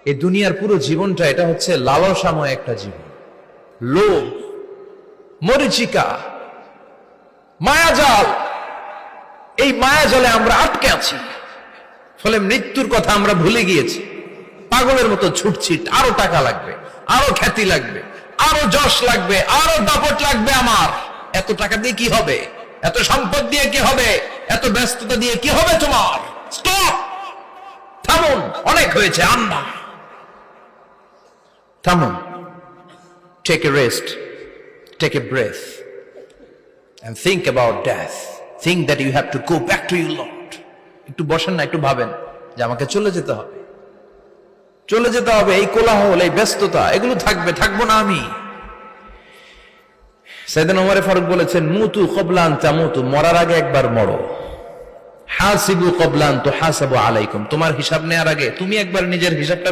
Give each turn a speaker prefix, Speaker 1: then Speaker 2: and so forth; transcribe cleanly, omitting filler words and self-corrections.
Speaker 1: এই দুনিয়ার পুরো জীবনটা এটা হচ্ছে লালসাময় একটা জীবন, লোভ, মরিচিকা, মায়াজাল। এই মায়াজালে আমরা আটকে আছি, ফলে মৃত্যুর কথা আমরা ভুলে গিয়েছি। পাগলের মতো ছুটছি, আরো টাকা লাগবে, আরো খ্যাতি লাগবে, আরো যশ লাগবে, আরো দাপট লাগবে। আমার এত টাকা দিয়ে কি হবে? এত সম্পদ দিয়ে কি হবে? এত ব্যস্ততা দিয়ে কি হবে তোমার? স্টপ, থামুন, অনেক হয়েছে, আন্না, থামুন। Take a rest, take a breath and think about death. Think that you have to go back to your Lord. একটু বসেন না, একটু ভাবেন যে আমাকে চলে যেতে হবে, চলে যেতে হবে। এই কোলাহল, এই ব্যস্ততা, এগুলো থাকবে, থাকবো না আমি। সাইয়েদনা ওমর ফারুক বলেছেন, মুতু ক্বাবলা আন তামুতু, মরার আগে একবার মরো। হাসিবু ক্বাবলা আন তুহাসাবু আলাইকুম, তোমার হিসাব নেওয়ার আগে তুমি একবার নিজের হিসাবটা